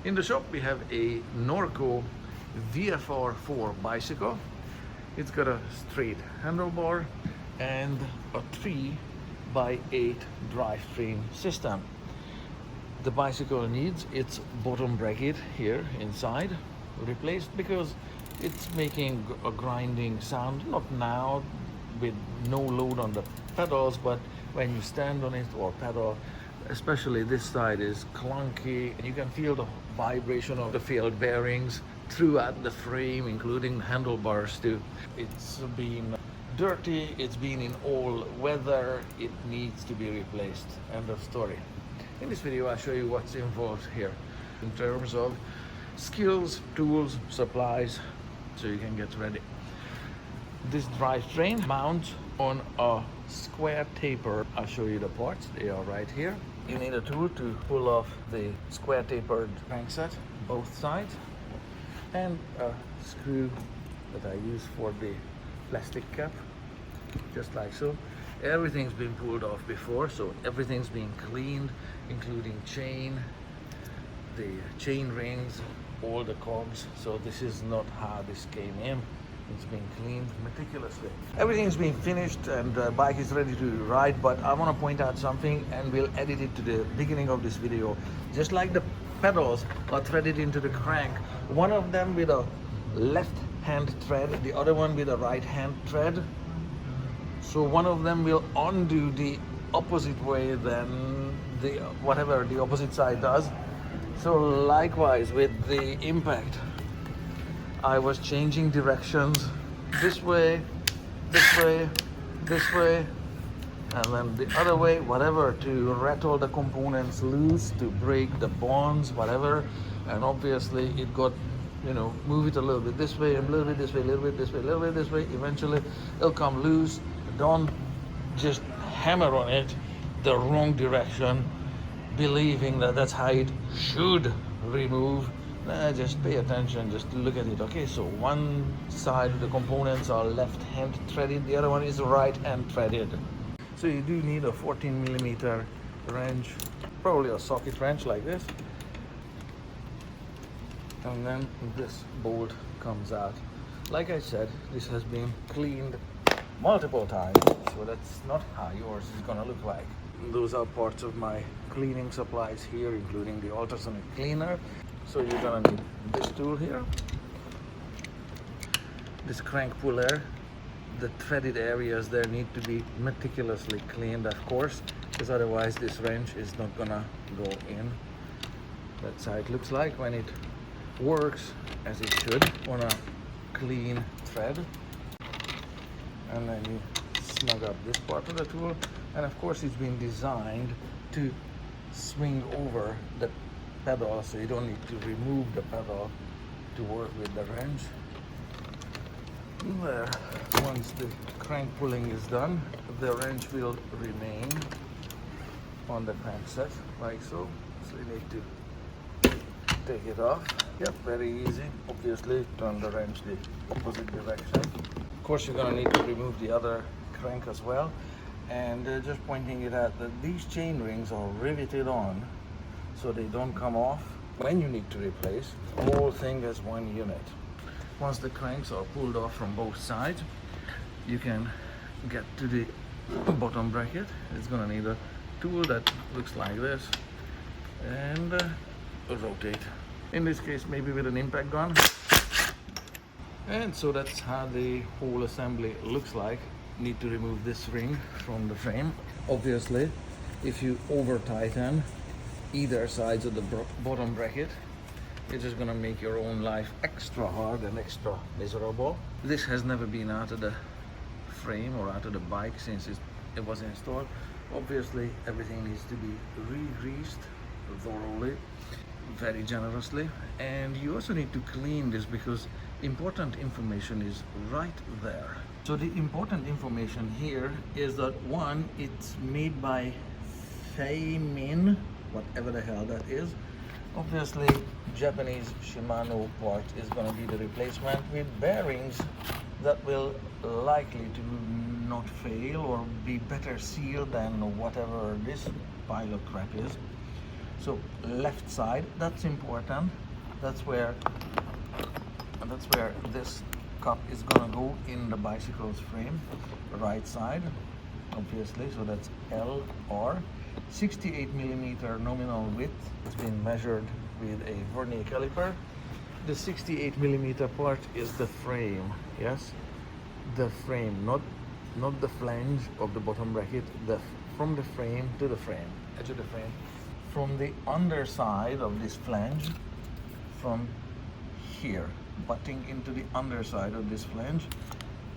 In the shop we have a Norco VFR4 bicycle. It's got a straight handlebar and a 3x8 drivetrain system. The bicycle needs its bottom bracket here inside replaced because it's making a grinding sound, not now with no load on the pedals, but when you stand on it or pedal, especially this side is clunky. You can feel the vibration of the failed bearings throughout the frame, including handlebars too. It's been dirty, it's been in all weather, it needs to be replaced. End of story. In this video I'll show you what's involved here in terms of skills, tools, supplies, so you can get ready. This drivetrain mounts on a square taper. I'll show you the parts, they are right here. You need a tool to pull off the square tapered crankset, both sides, and a screw that I use for the plastic cap, just like so. Everything's been pulled off before, so everything's been cleaned, including the chain rings, all the cogs. So this is not how this came in. It's been cleaned meticulously. Everything's been finished and the bike is ready to ride, but I want to point out something and we'll edit it to the beginning of this video. Just like the pedals are threaded into the crank, one of them with a left hand thread, the other one with a right hand thread. So one of them will undo the opposite way than whatever the opposite side does. So likewise with the impact, I was changing directions this way, this way, this way, and then the other way, whatever, to rattle the components loose, to break the bonds, whatever. And obviously it got, move it a little bit this way, a little bit this way, a little bit this way, a little bit this way. Eventually it'll come loose. Don't just hammer on it the wrong direction, believing that that's how it should remove. Just pay attention, just look at it. Okay, so one side of the components are left hand threaded, the other one is right hand threaded. So you do need a 14mm wrench, probably a socket wrench like this. And then this bolt comes out. Like I said, this has been cleaned multiple times, so that's not how yours is gonna look like. Those are parts of my cleaning supplies here, including the ultrasonic cleaner. So you're gonna need this tool here, this crank puller. The threaded areas there need to be meticulously cleaned, of course, because otherwise this wrench is not gonna go in. That's how it looks like when it works as it should on a clean thread. And then you snug up this part of the tool, and of course it's been designed to swing over the pedal, so you don't need to remove the pedal to work with the wrench. There, once the crank pulling is done, the wrench will remain on the crankset like so. So you need to take it off. Yep, very easy. Obviously turn the wrench the opposite direction. Of course you're going to need to remove the other crank as well, and just pointing it out that these chain rings are riveted on so they don't come off when you need to replace the whole thing as one unit. Once the cranks are pulled off from both sides, you can get to the bottom bracket. It's going to need a tool that looks like this and rotate. In this case maybe with an impact gun. And so that's how the whole assembly looks like. Need to remove this ring from the frame. Obviously, if you over tighten either sides of the bottom bracket, it's just gonna make your own life extra hard and extra miserable. This has never been out of the frame or out of the bike since it was installed. Obviously, everything needs to be re-greased thoroughly, very generously, and you also need to clean this because important information is right there. So the important information here is that one, it's made by Feimin, whatever the hell that is. Obviously, Japanese Shimano part is going to be the replacement with bearings that will likely to not fail or be better sealed than whatever this pile of crap is. So left side, that's important. That's where this cup is gonna go in the bicycle's frame. Right side, obviously, so that's LR. 68 millimeter nominal width. It's been measured with a vernier caliper. The 68 millimeter part is the frame, yes? The frame, not the flange of the bottom bracket, from the frame to the frame, edge of the frame. From the underside of this flange, from here, butting into the underside of this flange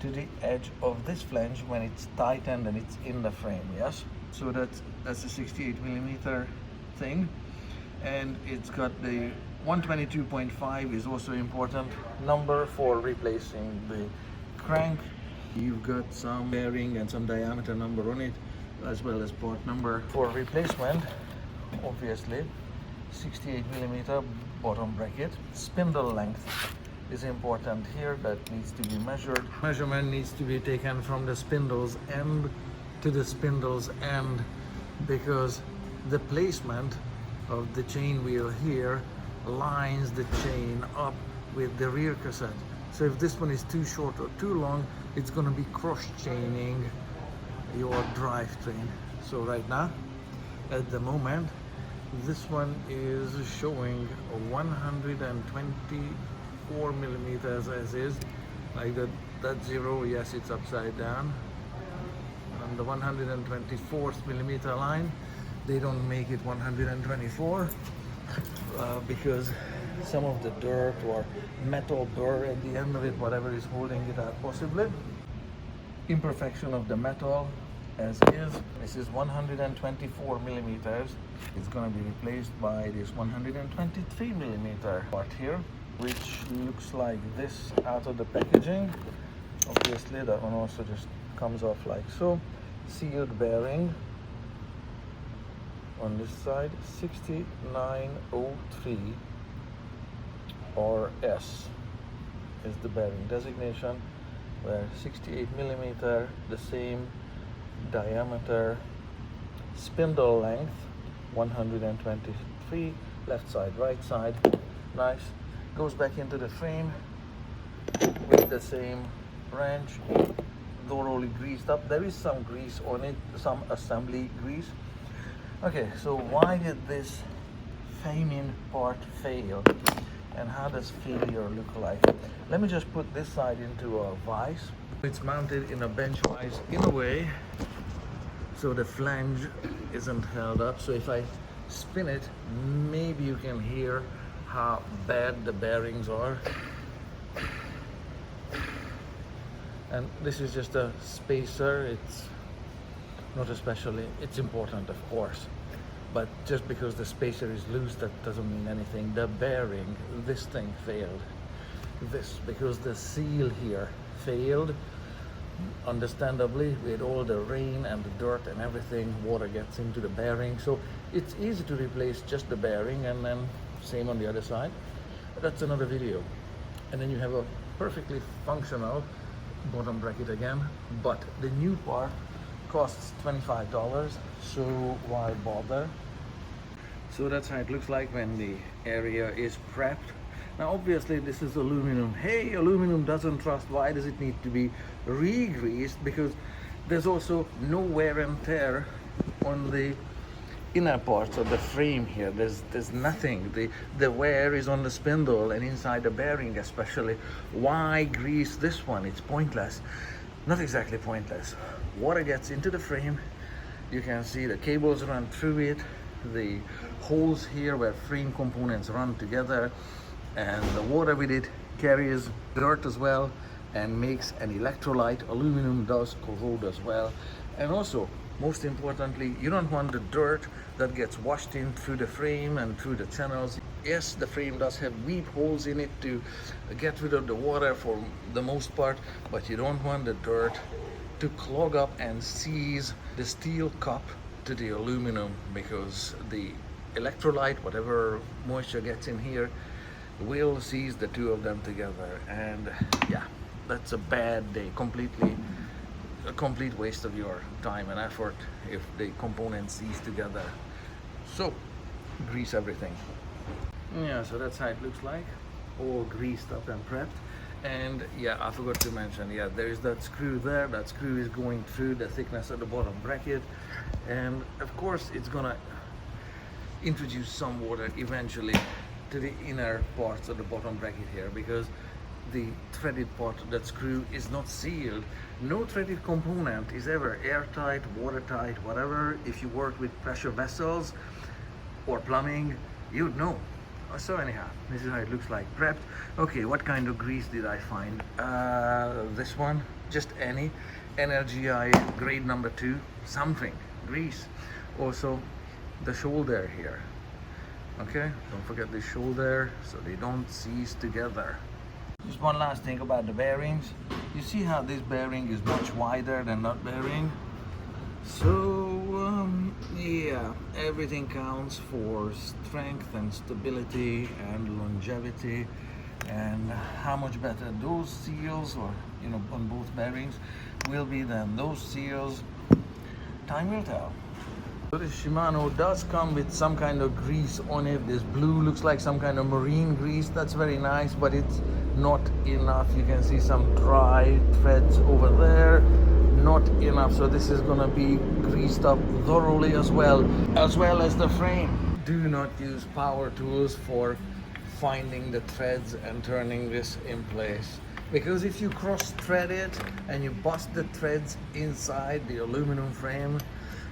to the edge of this flange when it's tightened and it's in the frame, yes? So that's a 68 millimeter thing, and it's got the 122.5 is also important number for replacing the crank. You've got some bearing and some diameter number on it, as well as part number for replacement. Obviously, 68 millimeter bottom bracket. Spindle length is important here. That needs to be measured. Measurement needs to be taken from the spindle's end to the spindle's end, because the placement of the chain wheel here lines the chain up with the rear cassette. So if this one is too short or too long, it's going to be cross-chaining your drivetrain. So right now, at the moment, this one is showing 124 millimeters as is. Like that zero, yes, it's upside down. On the 124th millimeter line, they don't make it 124 because some of the dirt or metal burr at the end of it, whatever is holding it out, possibly. Imperfection of the metal as is. This is 124 millimeters. It's going to be replaced by this 123 millimeter part here, which looks like this out of the packaging. Obviously, that one also just comes off like so. Sealed bearing on this side, 6903 or S is the bearing designation, where 68 millimeter, the same diameter, spindle length 123, left side, right side, nice. Goes back into the frame with the same wrench, thoroughly greased up. There is some grease on it, some assembly grease. Okay, so why did this Feynman part fail, and how does failure look like? Let me just put this side into a vise. It's mounted in a bench vise in a way so the flange isn't held up. So if I spin it, maybe you can hear how bad the bearings are. And this is just a spacer. It's not especially, it's important of course, but just because the spacer is loose, that doesn't mean anything. The bearing, this thing failed. This, because the seal here failed. Understandably, with all the rain and the dirt and everything, water gets into the bearing. So it's easy to replace just the bearing, and then same on the other side. That's another video. And then you have a perfectly functional bottom bracket again, but the new part costs $25, so why bother? So that's how it looks like when the area is prepped. Now obviously this is aluminum. Hey, aluminum doesn't rust. Why does it need to be re-greased? Because there's also no wear and tear on the inner parts of the frame here. There's nothing. The wear is on the spindle and inside the bearing especially. Why grease this one? It's pointless. Not exactly pointless. Water gets into the frame. You can see the cables run through it. The holes here where frame components run together, and the water with it carries dirt as well and makes an electrolyte. Aluminum does corrode as well. And also, most importantly, you don't want the dirt that gets washed in through the frame and through the channels. Yes, the frame does have deep holes in it to get rid of the water for the most part, but you don't want the dirt to clog up and seize the steel cup to the aluminum, because the electrolyte, whatever moisture gets in here, will seize the two of them together. And yeah, that's a bad day. A complete waste of your time and effort if the components seize together. So grease everything. Yeah, so that's how it looks like, all greased up and prepped. And yeah, I forgot to mention, yeah, there's that screw there. That screw is going through the thickness of the bottom bracket, and of course it's gonna introduce some water eventually to the inner parts of the bottom bracket here, because the threaded part of that screw is not sealed. No threaded component is ever airtight, watertight, whatever. If you work with pressure vessels or plumbing, you'd know. So anyhow, this is how it looks like prepped. Okay, what kind of grease did I find? This one, just any NRGI grade number 2 something grease. Also the shoulder here, okay, don't forget the shoulder so they don't seize together. Just one last thing about the bearings. You see how this bearing is much wider than that bearing? So yeah, everything counts for strength and stability and longevity, and how much better those seals, or you know, on both bearings will be than those seals, time will tell. So this Shimano does come with some kind of grease on it. This blue looks like some kind of marine grease. That's very nice, but it's not enough. You can see some dry threads over there. Not enough. So this is gonna be greased up thoroughly as well as the frame. Do not use power tools for finding the threads and turning this in place, because if you cross thread it and you bust the threads inside the aluminum frame,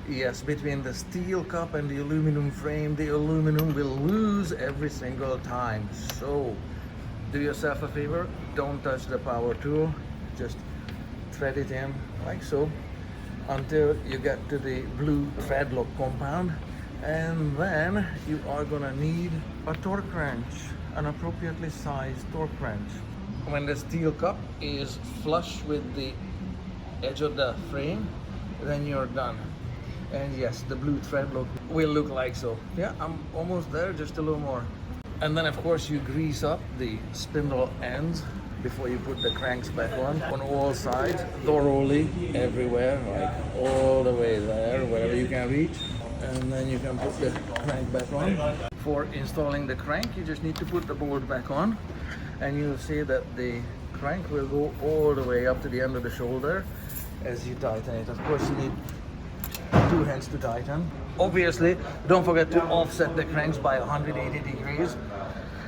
yes, between the steel cup and the aluminum frame, the aluminum will lose every single time. So do yourself a favor, don't touch the power tool, just thread it in like so until you get to the blue thread lock compound, and then you are gonna need a torque wrench, an appropriately sized torque wrench. When the steel cup is flush with the edge of the frame, then you're done. And yes, the blue thread lock will look like so. Yeah, I'm almost there, just a little more. And then of course you grease up the spindle ends before you put the cranks back on all sides, thoroughly, everywhere, like all the way there, wherever you can reach. And then you can put the crank back on. For installing the crank, you just need to put the bolt back on, and you'll see that the crank will go all the way up to the end of the shoulder as you tighten it. Of course, you need 2 hands to tighten. Obviously, don't forget to offset the cranks by 180 degrees,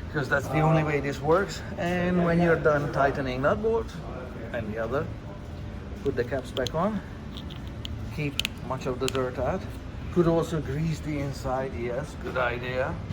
because that's the only way this works. And when you're done tightening that bolt and the other, put the caps back on, keep much of the dirt out. Could also grease the inside, yes, good idea.